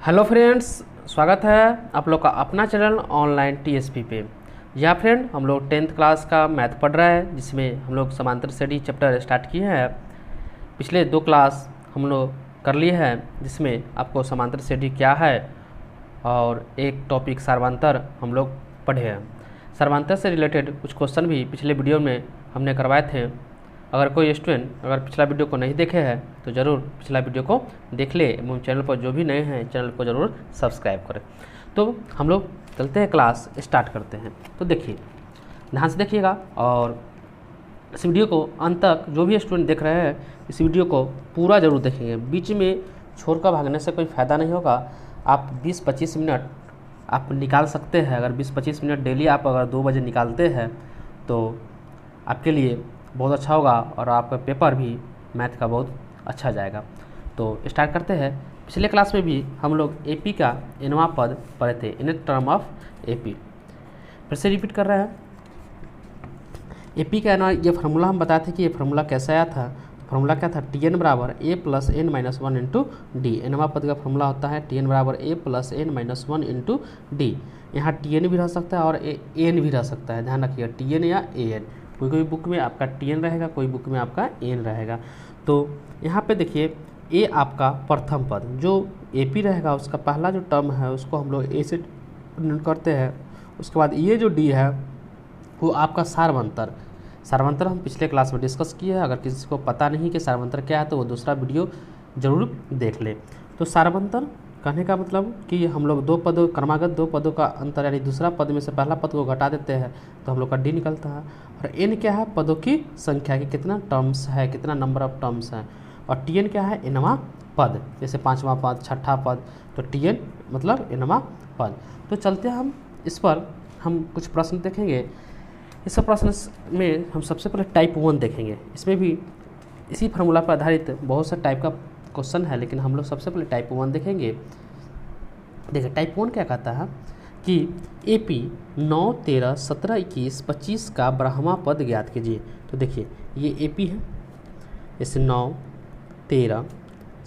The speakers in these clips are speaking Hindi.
हेलो फ्रेंड्स, स्वागत है आप लोग का अपना चैनल ऑनलाइन टीएसपी पे। यह फ्रेंड हम लोग 10th क्लास का मैथ पढ़ रहा है, जिसमें हम लोग समांतर श्रेणी चैप्टर स्टार्ट किए हैं। पिछले 2 क्लास हम लोग कर लिए हैं, जिसमें आपको समांतर श्रेणी क्या है और एक टॉपिक सार्वंतर हम लोग पढ़े हैं। सार्वंतर से रिलेटेड कुछ क्वेश्चन भी पिछले वीडियो में हमने करवाए थे। अगर कोई स्टूडेंट अगर पिछला वीडियो को नहीं देखे हैं तो ज़रूर पिछला वीडियो को देख ले एवं चैनल पर जो भी नए हैं चैनल को ज़रूर सब्सक्राइब करें। तो हम लोग चलते हैं, क्लास स्टार्ट करते हैं। तो देखिए, ध्यान से देखिएगा और इस वीडियो को अंत तक जो भी स्टूडेंट देख रहे हैं इस वीडियो को पूरा ज़रूर देखेंगे। बीच में छोड़कर भागने से कोई फ़ायदा नहीं होगा। आप 20-25 मिनट आप निकाल सकते हैं। अगर 20-25 मिनट डेली आप अगर 2 बजे निकालते हैं तो आपके लिए बहुत अच्छा होगा और आपका पेपर भी मैथ का बहुत अच्छा जाएगा। तो स्टार्ट करते हैं। पिछले क्लास में भी हम लोग एपी का nवां पद पढ़े थे, इन टर्म ऑफ एपी। फिर से रिपीट कर रहे हैं। एपी का nवां ये फार्मूला हम बताए थे कि ये फार्मूला कैसे आया था। फार्मूला क्या था? टी एन बराबर a plus n minus 1 into d. nवां पद का फार्मूला होता है टी एन बराबर a plus n minus 1 into d. यहाँ टी एन भी रह सकता है और एन भी रह सकता है, ध्यान रखिएगा, टी एन या ए एन। कोई बुक में आपका टी एन रहेगा, कोई बुक में आपका एन रहेगा। तो यहाँ पे देखिए, ए आपका प्रथम पद जो एपी रहेगा उसका पहला जो टर्म है उसको हम लोग ए से डिनोट करते हैं। उसके बाद ये जो डी है वो आपका सार्वंतर हम पिछले क्लास में डिस्कस किए हैं। अगर किसी को पता नहीं कि सार्वंतर क्या है तो वो दूसरा वीडियो ज़रूर देख ले। तो सार्वंतर कहने का मतलब कि हम लोग क्रमागत दो पदों का अंतर यानी दूसरा पद में से पहला पद को घटा देते हैं तो हम लोग का डी निकलता है। और एन क्या है? पदों की संख्या की कितना टर्म्स है, कितना नंबर ऑफ टर्म्स है। और टी एन क्या है? nवां पद, जैसे 5वां पद, 6ठा पद। तो टी एन मतलब nवां पद। तो चलते हैं हम इस पर, हम कुछ प्रश्न देखेंगे। इस प्रश्न में हम सबसे पहले टाइप 1 देखेंगे। इसमें भी इसी फार्मूला पर आधारित बहुत सा टाइप का क्वेश्चन है, लेकिन हम लोग सबसे पहले टाइप 1 देखेंगे। देखिए, टाइप 1 क्या कहता है कि एपी 9, 13, 17, 21, 25 का ब्रह्मा पद ज्ञात कीजिए। तो देखिए, ये एपी है, जैसे 9, 13,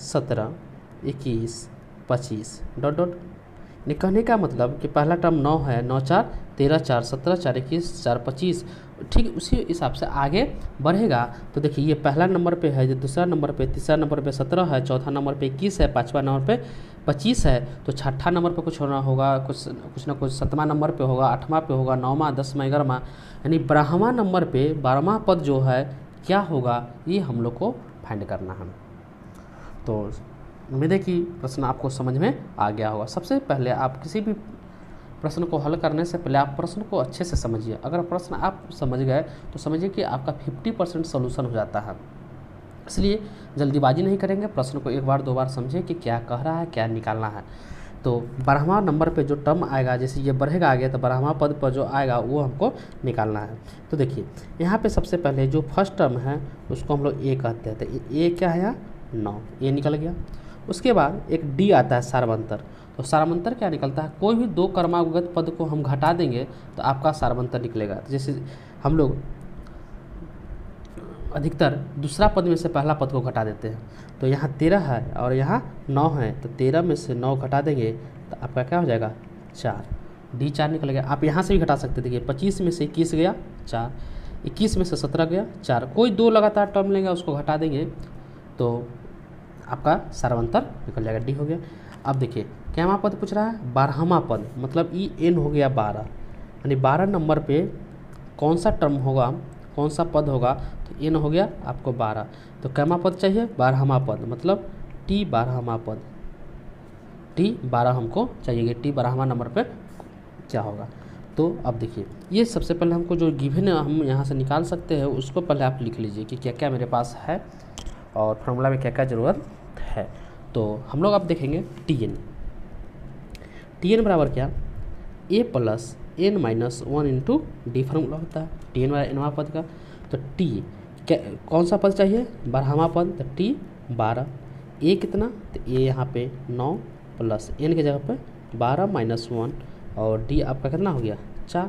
17, 21, 25 डॉट डॉट। कहने का मतलब कि पहला टर्म 9 है, 9 4 13 4 17 4 21 4 25, ठीक उसी हिसाब से आगे बढ़ेगा। तो देखिए, ये पहला नंबर पे है, दूसरा नंबर पे, तीसरा नंबर पे 17 है, चौथा नंबर पे 21 है, पाँचवा नंबर पे 25 है। तो छठा नंबर पे कुछ होना होगा, कुछ ना कुछ 7वां नंबर पे होगा, 8वां पे होगा, 9वां, 10वां, 11वां, यानी 12वां नंबर पे 12वां पद जो है क्या होगा, ये हम लोग को फाइंड करना है। तो उम्मीद है कि प्रश्न आपको समझ में आ गया होगा। सबसे पहले आप किसी भी प्रश्न को हल करने से पहले आप प्रश्न को अच्छे से समझिए। अगर प्रश्न आप समझ गए तो समझिए कि आपका 50% सोल्यूशन हो जाता है। इसलिए जल्दीबाजी नहीं करेंगे, प्रश्न को एक बार 2 बार समझिए कि क्या कह रहा है, क्या निकालना है। तो 12वां नंबर पे जो टर्म आएगा, जैसे ये बढ़ेगा आगे तो 12वां पद पर जो आएगा वो हमको निकालना है। तो देखिए, यहाँ पे सबसे पहले जो फर्स्ट टर्म है उसको हम लोग ए कहते हैं। तो ए क्या है? यहाँ 9, ये निकल गया। उसके बाद एक डी आता है सार्वंतर। तो सार्वंतर क्या निकलता है? कोई भी 2 क्रमागत पद को हम घटा देंगे तो आपका सार्वंतर निकलेगा। जैसे हम लोग अधिकतर दूसरा पद में से पहला पद को घटा देते हैं। तो यहाँ 13 है और यहाँ 9 है, तो 13 में से 9 घटा देंगे तो आपका क्या हो जाएगा? 4, डी 4 निकल गया। आप यहाँ से भी घटा सकते। देखिए, 25 में से 21 गया 4, 21 में से 17 गया 4। कोई 2 लगातार टर्म लेंगे उसको घटा देंगे तो आपका सार्वंतर निकल जाएगा, डी हो गया। अब देखिए, क्या पद पूछ रहा है? 12वां पद, मतलब ई एन हो गया 12, यानी 12 नंबर पे कौन सा टर्म होगा, कौन सा पद होगा? तो एन हो गया आपको 12। तो क्या पद चाहिए? 12वां पद, मतलब टी 12वां पद, टी 12 हमको चाहिए। टी 12वां नंबर पे क्या होगा? तो अब देखिए, ये सबसे पहले हमको जो गिवन हम यहाँ से निकाल सकते हैं उसको पहले आप लिख लीजिए कि क्या क्या मेरे पास है और फार्मूला में क्या क्या ज़रूरत है। तो हम लोग अब देखेंगे टी एन बराबर क्या? A plus n minus 1 into d formula होता है टी एन वाला nवां पद का। तो टी क्या, कौन सा पद चाहिए? 12वां पद, तो टी 12। ए कितना? तो ए यहाँ पे 9 प्लस एन के जगह पे 12 माइनस 1 और डी आपका कितना हो गया? 4।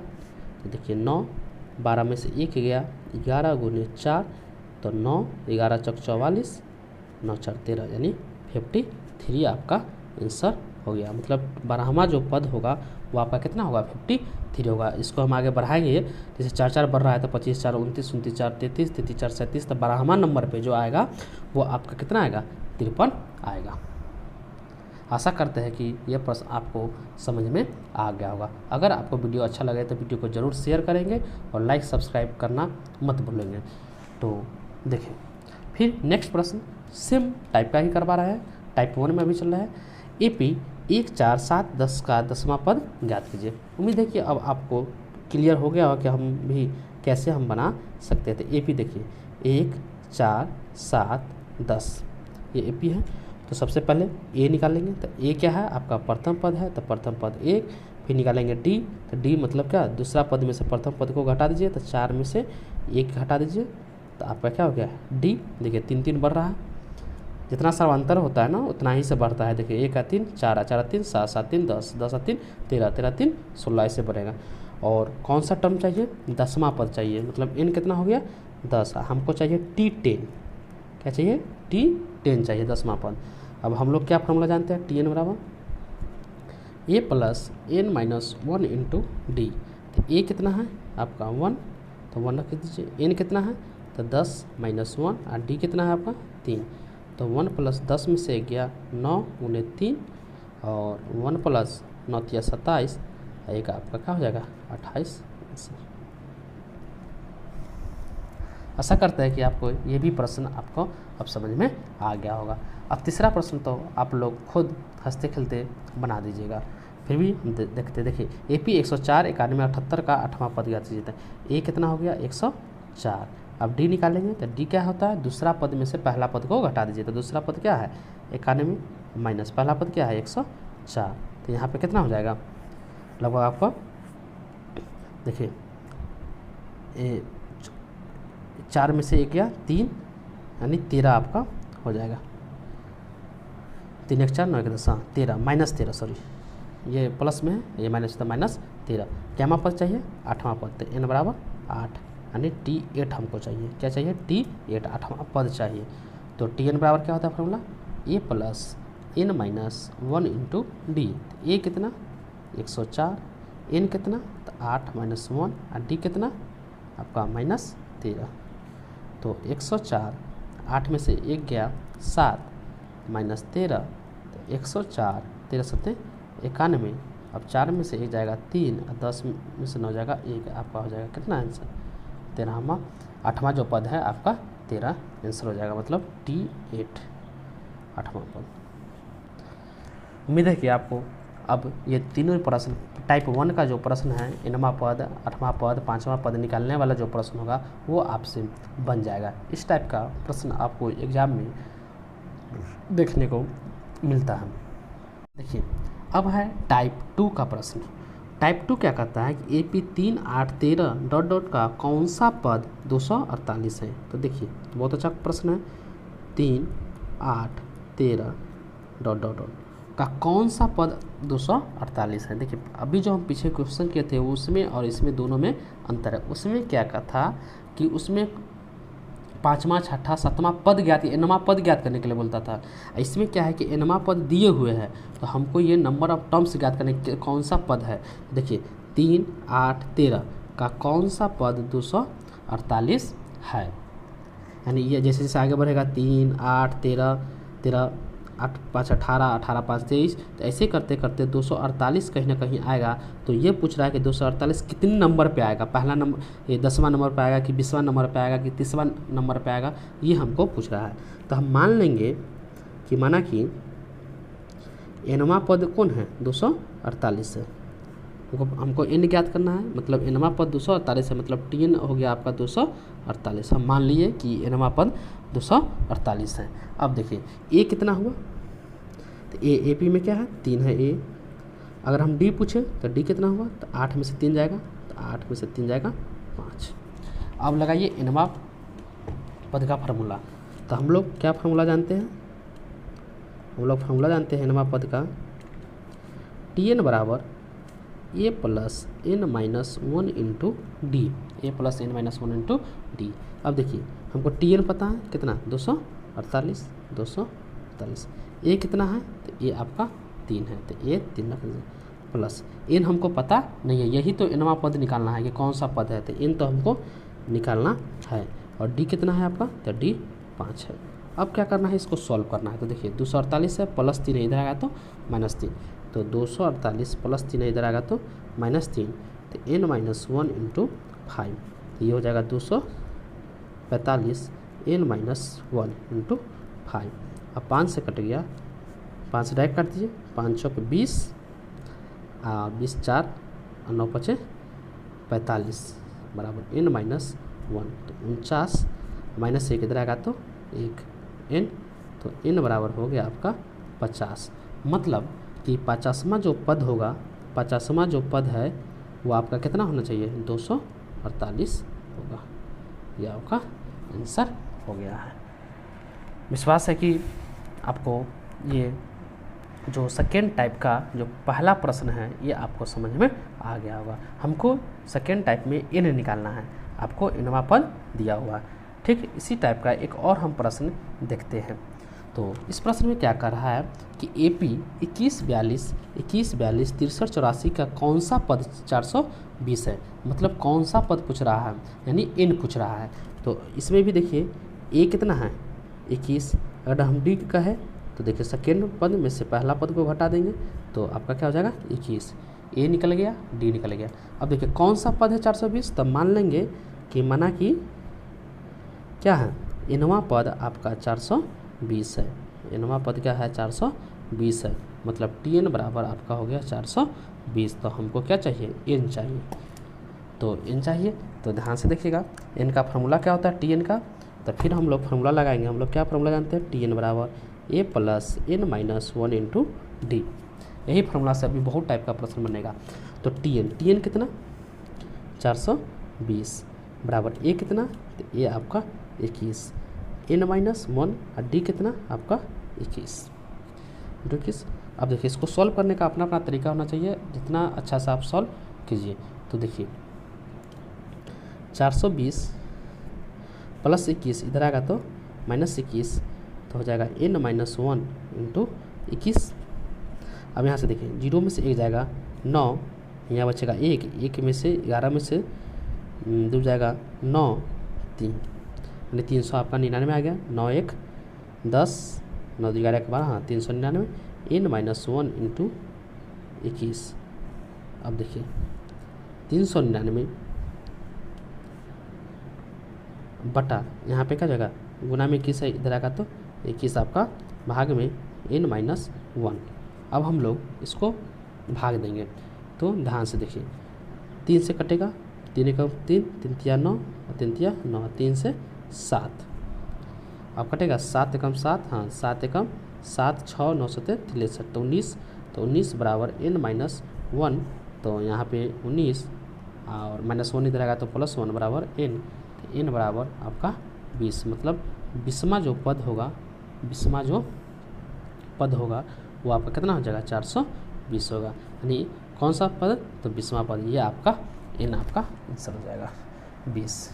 तो देखिए, 9 12 में से 1 गया, 11 गुने 4, तो 9 11 चौक 44, 9 4 13, यानी 53 आपका आंसर हो गया, मतलब 12वां जो पद होगा वो आपका कितना होगा 53 होगा। इसको हम आगे बढ़ाएंगे, जैसे 4 4 बढ़ रहा है तो 25 4 29, 29 4 33, 33 4 37, तो 12वां नंबर पे जो आएगा वो आपका कितना आएगा 53 आएगा। आशा करते हैं कि यह प्रश्न आपको समझ में आ गया होगा। अगर आपको वीडियो अच्छा लगे तो वीडियो को ज़रूर शेयर करेंगे और लाइक सब्सक्राइब करना मत भूलेंगे। तो देखिए फिर नेक्स्ट प्रश्न सेम टाइप का ही करवा रहा है, टाइप 1 में अभी चल रहा है। AP 1 4 7 10 का 10वां पद ज्ञात कीजिए। उम्मीद है कि अब आपको क्लियर हो गया हो कि हम भी कैसे हम बना सकते थे। AP देखिए 1 4 7 10 ये AP है, तो सबसे पहले A निकालेंगे। तो A क्या है आपका प्रथम पद है, तो प्रथम पद 1, फिर निकालेंगे D, तो D मतलब क्या दूसरा पद में से प्रथम पद को घटा दीजिए, तो 4 में से 1 घटा दीजिए, तो आपका क्या हो गया D। देखिए 3 3 बढ़ रहा है, जितना सर्वांतर होता है ना उतना ही से बढ़ता है। देखिए 1 का 3 4 4 3 7 7 3 10 10 3 13 13 3 16 ऐसे बढ़ेगा। और कौन सा टर्म चाहिए 10वां पद चाहिए, मतलब n कितना हो गया 10, हमको चाहिए T10, क्या चाहिए T10 चाहिए 10वां पद। अब हम लोग क्या फॉर्मूला जानते हैं, Tn बराबर A plus n minus 1 into D. तो A कितना है आपका 1, तो 1 रख दीजिए। n कितना है तो 10 माइनस 1, और D कितना है आपका 3, तो 1 प्लस 10 में से गया 9 गुने 3, और 1 प्लस 9 या 27, एक आपका क्या हो जाएगा 28। आशा करते हैं कि आपको ये भी प्रश्न आपको अब समझ में आ गया होगा। अब तीसरा प्रश्न तो आप लोग खुद हंसते खेलते बना दीजिएगा, फिर भी देखिए AP 104 91 78 का 8वां पद ज्ञात कीजिए। A कितना हो गया 104। अब D निकालेंगे, तो D क्या होता है दूसरा पद में से पहला पद को घटा दीजिए, तो दूसरा पद क्या है 91 माइनस पहला पद क्या है 104, तो यहाँ पे कितना हो जाएगा लगभग आपको देखिए 4 में से 1 गया 3, यानी 13 आपका हो जाएगा। 3 1 4 9 1 10 13 माइनस 13, सॉरी ये प्लस में है ये माइनस होता है -13। क्या पद चाहिए 8वां पद, तो n बराबर 8, यानी T8 हमको चाहिए। क्या चाहिए T8 8वां पद चाहिए। तो Tn बराबर क्या होता है formula A plus n minus 1 into D. A कितना 104, n कितना तो 8 माइनस 1, और D कितना आपका -13। तो 104, 8 में से 1 गया 7 माइनस 13, तो 104 13 7 91। अब 4 में से 1 जाएगा 3, और 10 में से 9 जाएगा 1, आपका हो जाएगा कितना आंसर 13वां। 8वां जो पद है आपका 13 आंसर हो जाएगा, मतलब T8 8वां पद। उम्मीद है कि आपको अब ये तीनों प्रश्न टाइप 1 का जो प्रश्न है nवां पद 8वां पद 5वां पद निकालने वाला जो प्रश्न होगा वो आपसे बन जाएगा। इस टाइप का प्रश्न आपको एग्जाम में देखने को मिलता है। देखिए अब है टाइप 2 का प्रश्न। टाइप 2 क्या कहता है कि AP 3 8 13 डॉट डॉट का कौन सा पद 248 है। तो देखिए बहुत अच्छा प्रश्न है, 3 8 13 डॉट डॉट डॉट का कौन सा पद 248 है। देखिए अभी जो हम पीछे क्वेश्चन किए थे उसमें और इसमें दोनों में अंतर है। उसमें क्या था कि उसमें 5वां 6वां 7वां पद ज्ञात nवां पद ज्ञात करने के लिए बोलता था। इसमें क्या है कि nवां पद दिए हुए हैं, तो हमको ये नंबर ऑफ टर्म्स ज्ञात करने के कौन सा पद है। देखिए 3 8 13 का कौन सा पद 248 है, यानी ये जैसे जैसे आगे बढ़ेगा 3 8 13 13 8 5 18 18 5 23, तो ऐसे करते करते 248 कहीं ना कहीं आएगा। तो ये पूछ रहा है कि 248 कितने नंबर पे आएगा, पहला नंबर ये 10वां नंबर पे आएगा कि 20वां नंबर पे आएगा कि 30वां नंबर पे आएगा, ये हमको पूछ रहा है। तो हम मान लेंगे कि माना कि nवां पद कौन है 248 है, हमको n ज्ञात करना है, मतलब nवां पद 248 है, मतलब Tn हो गया आपका 248। हम मान लिए कि nवां पद 248 है। अब देखिए A कितना हुआ, तो AP में क्या है 3 है A। अगर हम D पूछे तो D कितना हुआ, तो 8 में से 3 जाएगा, तो 8 में से 3 जाएगा 5। अब लगाइए nवां पद का फार्मूला। तो हम लोग क्या फार्मूला जानते हैं, हम लोग फार्मूला जानते हैं nवां पद का Tn बराबर A plus n minus 1 into D. A plus n minus 1 into D. अब देखिए हमको Tn पता है कितना 248 248। A कितना है, तो A आपका 3 है, तो ये 3 रख दीजिए प्लस n हमको पता नहीं है, यही तो nवां पद निकालना है कि कौन सा पद है, तो n तो हमको निकालना है। और d कितना है आपका, तो d 5 है। अब क्या करना है, इसको सॉल्व करना है। तो देखिए 248 है, प्लस 3 इधर आएगा तो -3, तो 248 प्लस 3 इधर आएगा तो -3, तो n - 1 × 5, ये हो जाएगा 245 n - 1 × 5। अब 5 से कट गया, 5 से डायरेक्ट काट दीजिए, 5 चौक 20, 20 4 और 9 5 45 बराबर n - 1, तो 49 -1 इधर आएगा तो 1 n, तो n बराबर हो गया आपका 50। मतलब कि 50वां जो पद होगा, 50वां जो पद है वो आपका कितना होना चाहिए, 248 होगा। यह आपका आंसर हो गया है। विश्वास है कि आपको ये जो सेकेंड टाइप का जो पहला प्रश्न है ये आपको समझ में आ गया होगा। हमको सेकेंड टाइप में n निकालना है, आपको nवां पद दिया हुआ। ठीक इसी टाइप का एक और हम प्रश्न देखते हैं। तो इस प्रश्न में क्या कर रहा है कि AP 21 42 63 84 का कौन सा पद 420 है, मतलब कौन सा पद पूछ रहा है, यानी n पूछ रहा है। तो इसमें भी देखिए a कितना है 21, अगर हम d का है तो देखिए सेकेंड पद में से पहला पद को घटा देंगे तो आपका क्या हो जाएगा 21, a निकल गया, d निकल गया। अब देखिए कौन सा पद है 420, तब मान लेंगे कि माना कि क्या है, nवां पद आपका 420 है, nवां पद क्या है 420 है, मतलब tn बराबर आपका हो गया 420। तो हमको क्या चाहिए, n चाहिए। तो n चाहिए तो ध्यान से देखिएगा, n का फार्मूला क्या होता है tn का, तो फिर हम लोग फार्मूला लगाएंगे। हम लोग क्या फार्मूला जानते हैं, tn बराबर a + n - 1 × d। यही फार्मूला से अभी बहुत टाइप का प्रश्न बनेगा। तो tn कितना 420 बराबर a कितना, तो a आपका 21, n - 1 और d कितना आपका 21। अब देखिए इसको सॉल्व करने का अपना अपना तरीका होना चाहिए, जितना अच्छा से आप सॉल्व कीजिए। तो देखिए 420 प्लस 21 इधर आएगा तो -21, तो हो जाएगा n - 1 × 21। अब यहाँ से देखिए 0 में से 1 जाएगा 9, यहाँ बचेगा 1, 1 में से 11 में से 2 जाएगा 9, 3 यानी 300 आपका 99 आ गया। 9 1 10, 9 2 11 12, हाँ 399, n - 1 × 21। अब देखिए 399 बटा यहाँ पे क्या जगह गुना में 21 है, इधर आएगा तो 21 आपका भाग में n - 1। अब हम लोग इसको भाग देंगे, तो ध्यान से देखिए 3 से कटेगा, 3 एकम 3, 3 तिया 9 और 3 तिया 9, 3 से 7 अब कटेगा, 7 एकम 7, हाँ 7 एकम 7 6 9 7 63, तो 19, तो 19 बराबर n - 1, तो यहाँ पे 19 और -1 इधर आएगा तो +1 बराबर n, तो n बराबर आपका 20। मतलब 20वां जो पद होगा, 20वां जो पद होगा वो आपका कितना हो जाएगा 420 होगा, यानी कौन सा पद, तो 20वां पद, ये आपका n आपका आंसर हो जाएगा 20।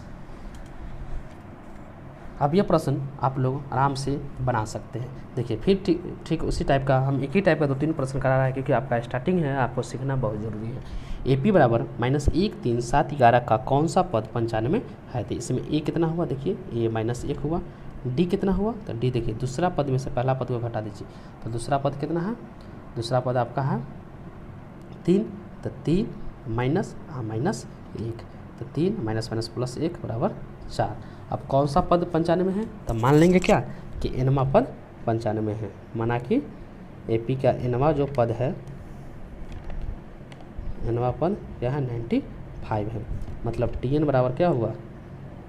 अब ये प्रश्न आप लोग आराम से बना सकते हैं। देखिए फिर ठीक उसी टाइप का हम एक ही टाइप का 2-3 प्रश्न करा रहा है, क्योंकि आपका स्टार्टिंग है, आपको सीखना बहुत ज़रूरी है। AP बराबर -1 3 7 11 का कौन सा पद 95 है, तो इसमें a कितना हुआ, देखिए a -1 हुआ, d कितना हुआ, तो d देखिए दूसरा पद में से पहला पद को घटा दीजिए, तो दूसरा पद कितना है, दूसरा पद आपका है 3, तो 3 -1, तो 3 -+1 बराबर 4। अब कौन सा पद 95 है, तो मान लेंगे क्या कि nवां पद 95 है, माना कि AP का nवां जो पद है, nवां पद क्या है 95 है, मतलब tn बराबर क्या हुआ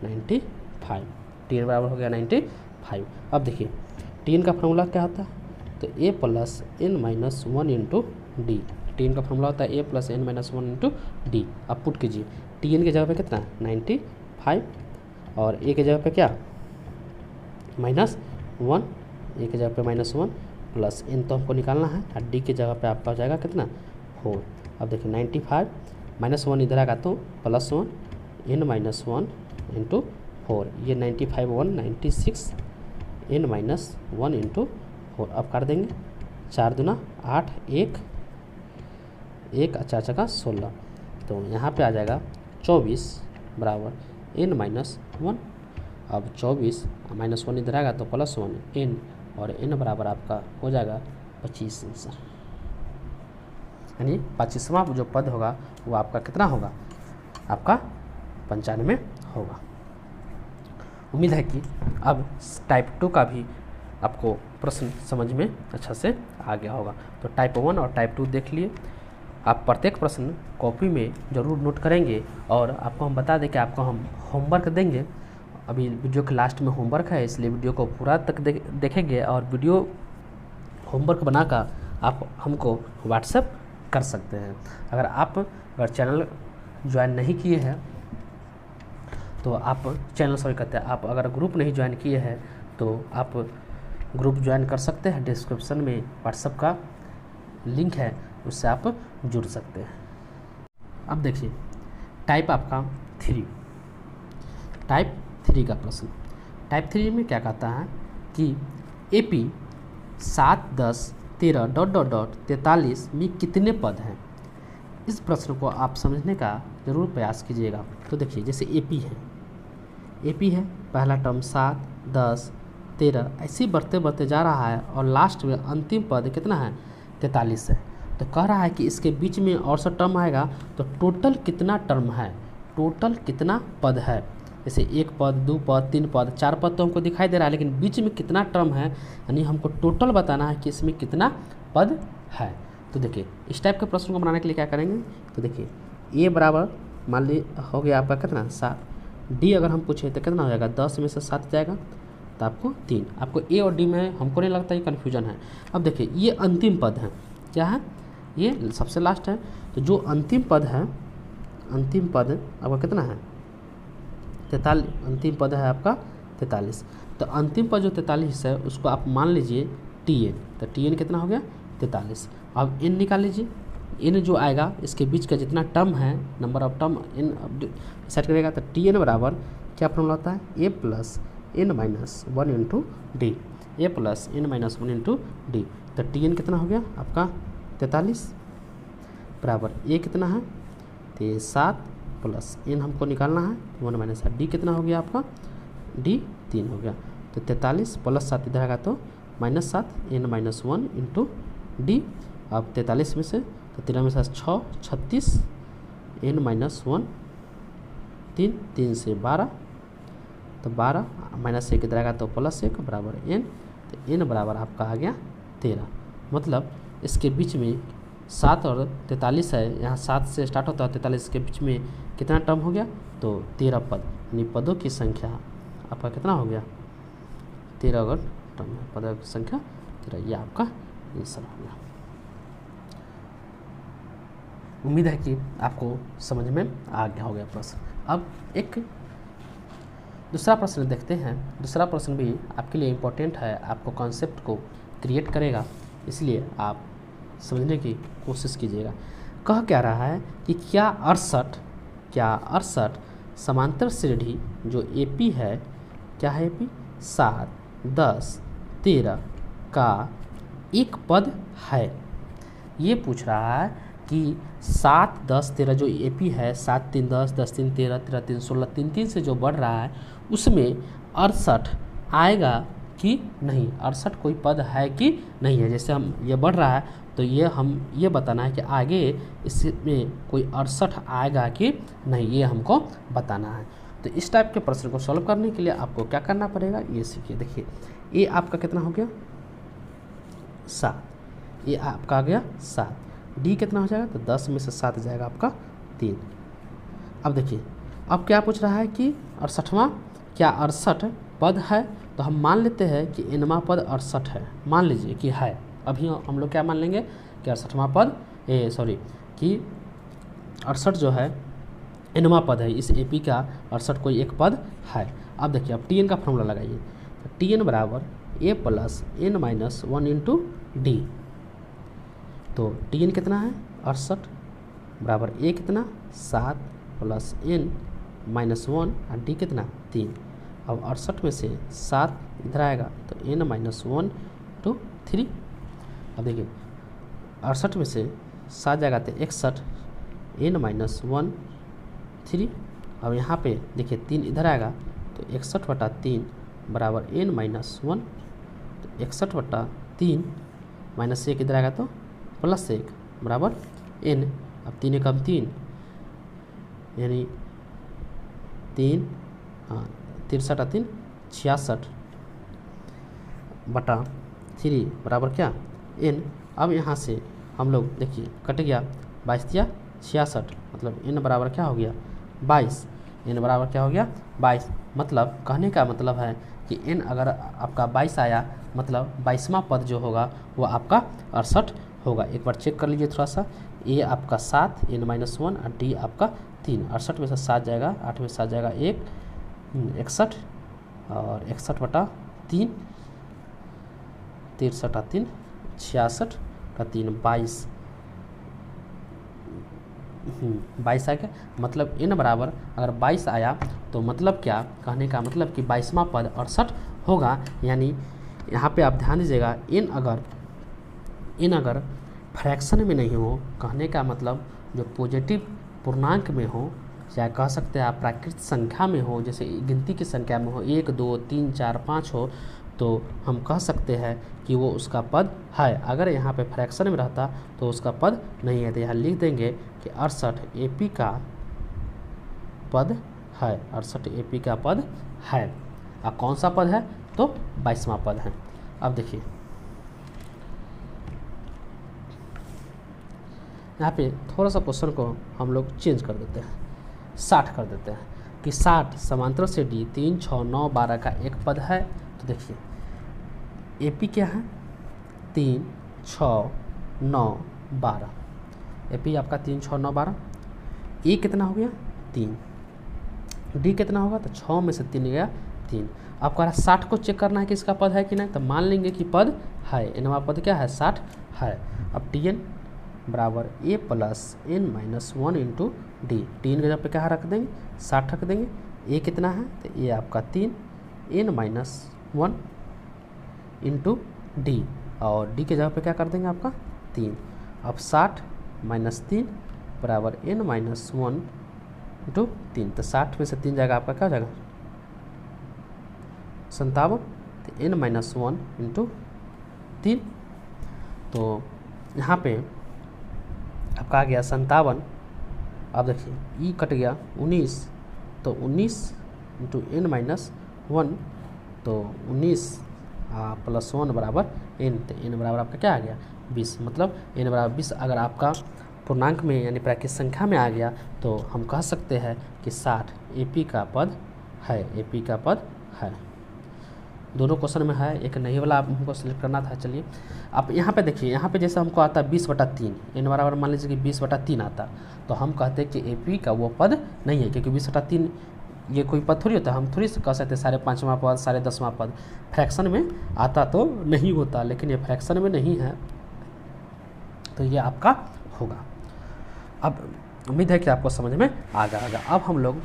95, tn बराबर हो गया 95। अब देखिए tn का फार्मूला क्या होता है, तो a + n - 1 × d, tn का फार्मूला होता है a + n - 1 × d। अब पुट कीजिए, tn की जगह पे कितना 95 और a की जगह पे क्या -1, a की जगह पे -1 प्लस n तो हमको निकालना है, और d की जगह पे आपका हो जाएगा कितना 4। अब देखिए 95 -1 इधर आएगा तो +1 n - 1 × 4, ये 95 1 96 n - 1 × 4। अब कर देंगे 4 दूना 8, 1 1 4 चका 16। तो यहाँ पे आ जाएगा 24 बराबर n माइनस 1। अब 24 माइनस 1 इधर आएगा तो +1 n, और n बराबर आपका हो जाएगा 25 आंसर। यानी 25वां जो पद होगा वो आपका कितना होगा, आपका 95 होगा। उम्मीद है कि अब टाइप 2 का भी आपको प्रश्न समझ में अच्छा से आ गया होगा। तो टाइप 1 और टाइप 2 देख लिए। आप प्रत्येक प्रश्न कॉपी में ज़रूर नोट करेंगे, और आपको हम बता दें कि आपको हम होमवर्क देंगे। अभी वीडियो के लास्ट में होमवर्क है, इसलिए वीडियो को पूरा तक देखेंगे, और वीडियो होमवर्क बनाकर आप हमको व्हाट्सएप कर सकते हैं। अगर चैनल ज्वाइन नहीं किए हैं तो आप आप अगर ग्रुप नहीं ज्वाइन किए हैं तो आप ग्रुप ज्वाइन कर सकते हैं। डिस्क्रिप्शन में व्हाट्सएप का लिंक है, उससे आप जुड़ सकते हैं। अब देखिए टाइप आपका 3, टाइप 3 का प्रश्न। टाइप 3 में क्या कहता है कि AP 7, 10, 13 ... 43 में कितने पद हैं। इस प्रश्न को आप समझने का ज़रूर प्रयास कीजिएगा। तो देखिए जैसे AP है पहला टर्म 7, 10, 13 ऐसे ही बढ़ते बढ़ते जा रहा है, और लास्ट में अंतिम पद कितना है, 43 है। तो कह रहा है कि इसके बीच में और सा टर्म आएगा, तो टोटल कितना टर्म है, टोटल कितना पद है। जैसे 1 पद, 2 पद, 3 पद, 4 पद तो हमको दिखाई दे रहा है, लेकिन बीच में कितना टर्म है, यानी हमको टोटल बताना है कि इसमें कितना पद है। तो देखिए इस टाइप के प्रश्न को बनाने के लिए क्या करेंगे, तो देखिए A बराबर मान ली हो गया आपका कितना 7, D अगर हम पूछे तो कितना हो जाएगा, 10 में से 7 जाएगा तो आपको 3। आपको A और D में हमको नहीं लगता ये कन्फ्यूजन है। अब देखिए ये अंतिम पद है, क्या है, ये सबसे लास्ट है। तो जो अंतिम पद है, अंतिम पद आपका कितना है 43, अंतिम पद है आपका 43। तो अंतिम पद जो 43 है उसको आप मान लीजिए TN, तो TN कितना हो गया 43। अब N निकाल लीजिए, N जो आएगा इसके बीच का जितना टर्म है, number of term N set करेगा, तो TN बराबर क्या फॉर्मूला होता है, A plus N minus 1 into D, A plus N minus 1 into D। तो TN कितना हो गया आपका 43 बराबर A कितना है, तो 7 प्लस N हमको निकालना है 1 माइनस D कितना हो गया आपका, D 3 हो गया। तो 43 प्लस 7 इधर आएगा तो -7 N माइनस 1 इंटू D। अब 43 में से तो 13 में से 6, 36 N माइनस 1 3, 3 से 12, तो 12 माइनस 1 इधर आएगा तो +1 बराबर N। तो N बराबर आपका आ गया 13। मतलब इसके बीच में 7 और 43 है, यहाँ 7 से स्टार्ट होता है, 43 के बीच में कितना टर्म हो गया, तो 13 पद, यानी पदों की संख्या आपका कितना हो गया 13। अगर टर्म है पदों की संख्या 13, ये आपका आंसर हो गया। उम्मीद है कि आपको समझ में आ गया होगा प्रश्न। अब एक दूसरा प्रश्न देखते हैं। दूसरा प्रश्न भी आपके लिए इम्पोर्टेंट है, आपको कॉन्सेप्ट को क्रिएट करेगा, इसलिए आप समझने की कोशिश कीजिएगा। कह क्या रहा है कि क्या 68 समांतर श्रेणी जो AP है, क्या है AP 7, 10, 13 का एक पद है। ये पूछ रहा है कि 7, 10, 13 जो AP है, 7, 3, 10, 10, 3, 13, 13, 3, 16, 3, 3 से जो बढ़ रहा है उसमें 68 आएगा कि नहीं, 68 कोई पद है कि नहीं है। जैसे हम ये बढ़ रहा है तो ये बताना है कि आगे इसमें कोई 68 आएगा कि नहीं, ये हमको बताना है। तो इस टाइप के प्रश्न को सॉल्व करने के लिए आपको क्या करना पड़ेगा, ये सीखिए। देखिए ये आपका कितना हो गया 7, ये आपका आ गया 7, D कितना हो जाएगा, तो 10 में से 7 जाएगा आपका 3। अब देखिए अब क्या पूछ रहा है कि 68वां क्या 68 पद है, तो हम मान लेते हैं कि nवां पद 68 है, मान लीजिए कि है। अभी हम लोग क्या मान लेंगे कि 68वां पद कि 68 जो है nवां पद है, इस AP का 68 कोई एक पद है। अब देखिए अब TN का फॉर्मूला लगाइए, तो TN बराबर A plus N minus 1 into D। तो TN कितना है 68 बराबर A कितना 7 प्लस N माइनस 1 और D कितना 3। अब 68 में से 7 इधर आएगा तो N माइनस 1 टू 3। अब देखिए 68 में से 7 जाएगा तो 61 n-1 3। अब यहाँ पे देखिए 3 इधर आएगा तो 61/3 बराबर n-1। तो 61/3 -1 इधर आएगा तो +1 बराबर n। अब 3 एकम 3 यानी 3 63 66/3 बराबर क्या n। अब यहाँ से हम लोग देखिए कट गया 22 या 66, मतलब n बराबर क्या हो गया 22। n बराबर क्या हो गया 22। मतलब कहने का मतलब है कि n अगर आपका 22 आया मतलब 22वां पद जो होगा वो आपका 68 होगा। एक बार चेक कर लीजिए थोड़ा सा। a आपका 7 n-1 और d आपका 3। 68 में से 7 जाएगा, 8 में 7 जाएगा 1 61 और 61/3 63 66/3 22 22 आ गया। मतलब n बराबर अगर 22 आया तो मतलब क्या, कहने का मतलब कि 22वां पद 68 होगा। यानी यहाँ पे आप ध्यान दीजिएगा n अगर फ्रैक्शन में नहीं हो, कहने का मतलब जो पॉजिटिव पूर्णांक में हो, चाहे कह सकते हैं आप प्राकृत संख्या में हो, जैसे गिनती की संख्या में हो 1 2 3 4 5 हो, तो हम कह सकते हैं कि वो उसका पद है। अगर यहाँ पे फ्रैक्शन में रहता तो उसका पद नहीं है। तो यहाँ लिख देंगे कि 68 AP का पद है, 68 AP का पद है। अब कौन सा पद है तो 22वां पद है। अब देखिए यहाँ पे थोड़ा सा क्वेश्चन को हम लोग चेंज कर देते हैं, 60 कर देते हैं कि 60 समांतर से d 3 6 9 12 का एक पद है। तो देखिए AP क्या है 3 6 9 12। AP आपका 3 6 9 12। A कितना हो गया 3, D कितना होगा तो 6 में से 3 गया 3। अब कह रहा है 60 को चेक करना है कि इसका पद है कि नहीं, तो मान लेंगे कि पद है, इनवा पद क्या है 60 है। अब Tn बराबर a + n-1 into D. T के जगह पे क्या रख देंगे 60 रख देंगे। a कितना है तो a आपका 3 n-1 इंटू डी, और d के जगह पे क्या कर देंगे आपका 3। अब 60 - 3 बराबर n-1 इंटू 3। तो 60 में से 3 जाएगा आपका क्या हो जाएगा 57। तो n-1 इंटू 3। तो यहाँ पे आपका आ गया 57। अब देखिए ई कट गया 19, तो 19 इंटू n-1, तो 19 + 1 बराबर n। तो n बराबर आपका क्या आ गया 20। मतलब n बराबर 20 अगर आपका पूर्णांक में यानी प्राकृत संख्या में आ गया तो हम कह सकते हैं कि 60 AP का पद है, AP का पद है। दोनों क्वेश्चन में है, एक नहीं वाला हमको सिलेक्ट करना था। चलिए अब यहाँ पे देखिए, यहाँ पे जैसे हमको आता है 20/3, n बराबर मान लीजिए कि 20/3 आता, तो हम कहते हैं कि AP का वो पद नहीं है, क्योंकि 20/3 ये कोई पद थोड़ी होता है। हम थोड़ी से कह सकते हैं 5.5वां पद 10.5वां पद फ्रैक्शन में आता तो नहीं होता, लेकिन ये फ्रैक्शन में नहीं है तो ये आपका होगा। अब उम्मीद है कि आपको समझ में आ जाएगा। अब हम लोग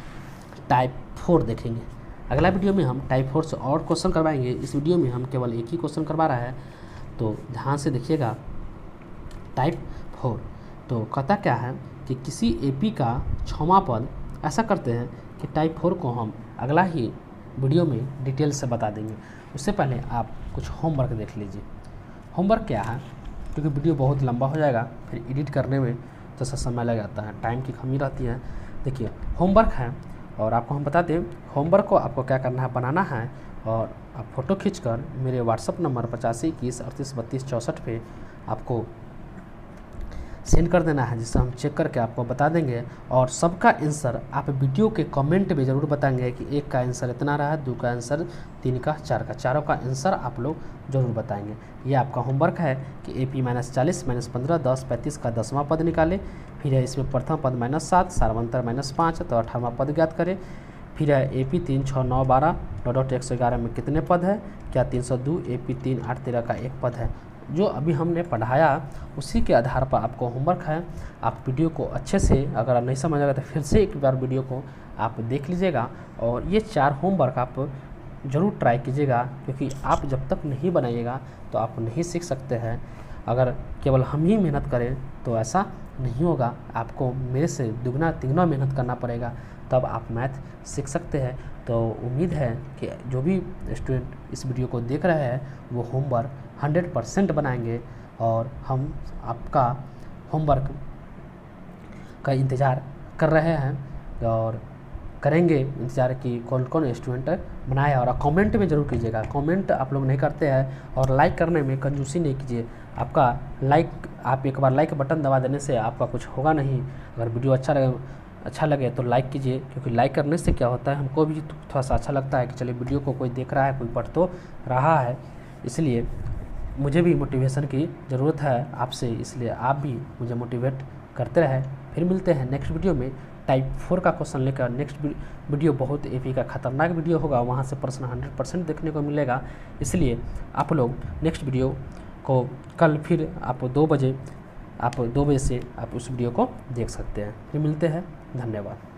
टाइप 4 देखेंगे। अगला वीडियो में हम टाइप 4 से और क्वेश्चन करवाएंगे। इस वीडियो में हम केवल एक ही क्वेश्चन करवा रहा है, तो ध्यान से देखिएगा। टाइप 4 तो कहता क्या है कि किसी AP का 6वां पद, ऐसा करते हैं कि टाइप 4 को हम अगला ही वीडियो में डिटेल से बता देंगे। उससे पहले आप कुछ होमवर्क देख लीजिए। होमवर्क क्या है, क्योंकि वीडियो बहुत लंबा हो जाएगा, फिर एडिट करने में तो समय लग जाता है, टाइम की कमी रहती है। देखिए होमवर्क है, और आपको हम बता दें होमवर्क को आपको क्या करना है, बनाना है, और आप फ़ोटो खींचकर मेरे व्हाट्सअप नंबर 85 21 38 32 64 पे आपको सेंड कर देना है, जिससे हम चेक करके आपको बता देंगे। और सबका आंसर आप वीडियो के कमेंट में ज़रूर बताएंगे कि 1 का आंसर इतना रहा, 2 का आंसर, 3 का, 4 का, चारों का आंसर आप लोग ज़रूर बताएंगे। ये आपका होमवर्क है कि AP -40 -15 10 35 का 10वां पद निकालें। फिर है इसमें प्रथम पद -7 सार्वंतर -5, तो 18वां पद ज्ञात करें। फिर है AP 3 6 9 12 डॉट 111 में कितने पद है, क्या 302। AP 3 8 13 का एक पद है। जो अभी हमने पढ़ाया उसी के आधार पर आपको होमवर्क है। आप वीडियो को अच्छे से, अगर आप नहीं समझ आएगा तो फिर से एक बार वीडियो को आप देख लीजिएगा, और ये 4 होमवर्क आप ज़रूर ट्राई कीजिएगा, क्योंकि आप जब तक नहीं बनाइएगा तो आप नहीं सीख सकते हैं। अगर केवल हम ही मेहनत करें तो ऐसा नहीं होगा, आपको मेरे से दुगना तिगुना मेहनत करना पड़ेगा, तब आप मैथ सीख सकते हैं। तो उम्मीद है कि जो भी स्टूडेंट इस वीडियो को देख रहे हैं वो होमवर्क 100% बनाएंगे, और हम आपका होमवर्क का इंतज़ार कर रहे हैं और करेंगे इंतज़ार कि कौन कौन स्टूडेंट बनाए, और कमेंट में ज़रूर कीजिएगा। कमेंट आप लोग नहीं करते हैं, और लाइक करने में कंजूसी नहीं कीजिए। आपका लाइक, आप एक बार लाइक बटन दबा देने से आपका कुछ होगा नहीं। अगर वीडियो अच्छा लगे तो लाइक कीजिए, क्योंकि लाइक करने से क्या होता है, हमको भी थोड़ा सा अच्छा लगता है कि चलिए वीडियो को कोई देख रहा है, कोई पढ़ तो रहा है। इसलिए मुझे भी मोटिवेशन की ज़रूरत है आपसे, इसलिए आप भी मुझे मोटिवेट करते रहें। फिर मिलते हैं नेक्स्ट वीडियो में टाइप 4 का क्वेश्चन लेकर। नेक्स्ट वीडियो बहुत एपी का खतरनाक वीडियो होगा, वहाँ से प्रश्न 100% देखने को मिलेगा। इसलिए आप लोग नेक्स्ट वीडियो को कल फिर आप 2 बजे से आप उस वीडियो को देख सकते हैं। फिर मिलते हैं, धन्यवाद।